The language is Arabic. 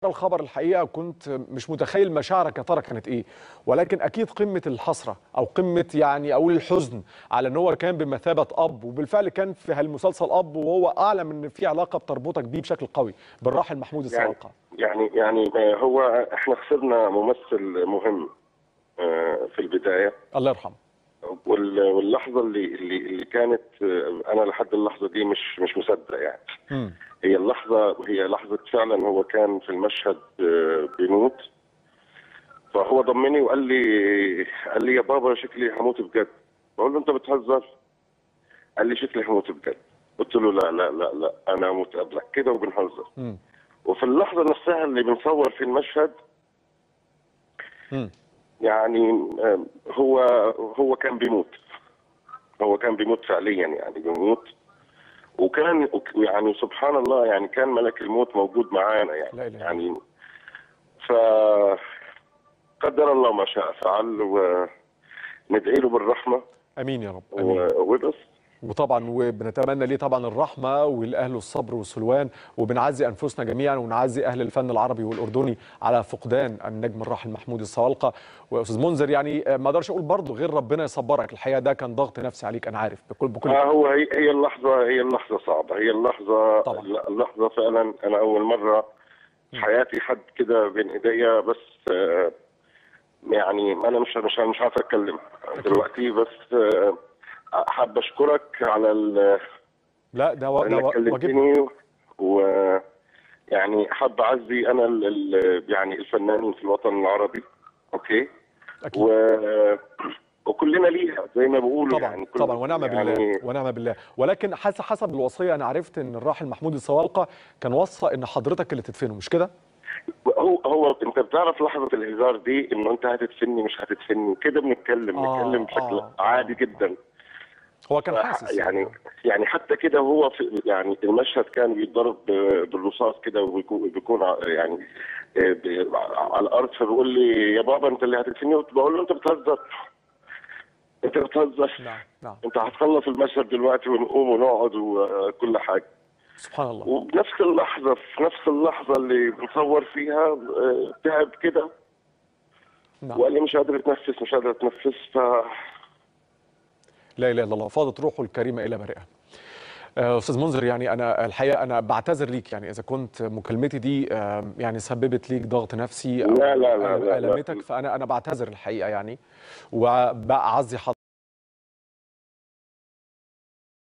الخبر الحقيقه كنت مش متخيل مشاعرك يا ترى كانت ايه، ولكن اكيد قمه الحسره او قمه يعني اقول الحزن على ان هو كان بمثابه اب، وبالفعل كان في هالمسلسل اب، وهو اعلم ان في علاقه بتربطك بيه بشكل قوي بالراحل محمود الصوالقه. يعني هو احنا خسرنا ممثل مهم في البدايه، الله يرحمه. واللحظه اللي كانت، انا لحد اللحظه دي مش مصدق يعني. هي لحظه فعلا هو كان في المشهد بيموت، فهو ضمني وقال لي يا بابا شكلي هموت بجد. بقول له انت بتهزر؟ قال لي شكلي هموت بجد. قلت له لا لا لا لا انا هموت قبلك كده وبنهزر. وفي اللحظه نفسها اللي بنصور في المشهد يعني هو كان بيموت. هو كان بيموت فعليا، يعني بيموت. وكان يعني سبحان الله يعني كان ملك الموت موجود معانا يعني ف قدر الله ما شاء فعل، وندعي له بالرحمه. امين يا رب. امين. وبس. وطبعا وبنتمنى ليه طبعا الرحمه والاهل الصبر والسلوان، وبنعزي انفسنا جميعا ونعزي اهل الفن العربي والاردني على فقدان النجم الراحل محمود الصوالقه. واستاذ منذر يعني ما اقدرش اقول برضه غير ربنا يصبرك، الحقيقه ده كان ضغط نفسي عليك انا عارف بكل هي اللحظه صعبه. هي اللحظه فعلا انا اول مره في حياتي حد كده بين ايديا، بس يعني انا مش عارف اتكلم دلوقتي، بس حابب اشكرك على لا ده واجبني، ويعني حابب اعزي انا يعني الفنانين في الوطن العربي. اوكي أكيد. وكلنا ليها زي ما بيقولوا طبعا يعني طبعا ونعم يعني بالله ونعم بالله. ولكن حسب الوصيه انا عرفت ان الراحل محمود الصوالقه كان وصى ان حضرتك اللي تدفنه، مش كده؟ هو انت بتعرف لحظه الهزار دي انه انت هتدفني مش هتدفني كده، بنتكلم بشكل عادي جدا. هو كان حاسس يعني حتى كده هو في يعني المشهد كان بيتضرب بالرصاص كده، وبيكون يعني على الارض، فبيقول لي يا بابا انت اللي هتدفني. بقول له انت بتهزر، انت بتهزر. نعم. انت هتخلص المشهد دلوقتي ونقوم ونقعد وكل حاجه. سبحان الله. وبنفس اللحظه في نفس اللحظه اللي بنصور فيها تعب كده. وقال لي مش قادر اتنفس لا اله الا الله، فاضت روحه الكريمه الى بارئها. استاذ منذر يعني انا الحقيقه انا بعتذر ليك، يعني اذا كنت مكالمتي دي يعني سببت ليك ضغط نفسي او لا المتك، فانا بعتذر الحقيقه يعني، وبعزي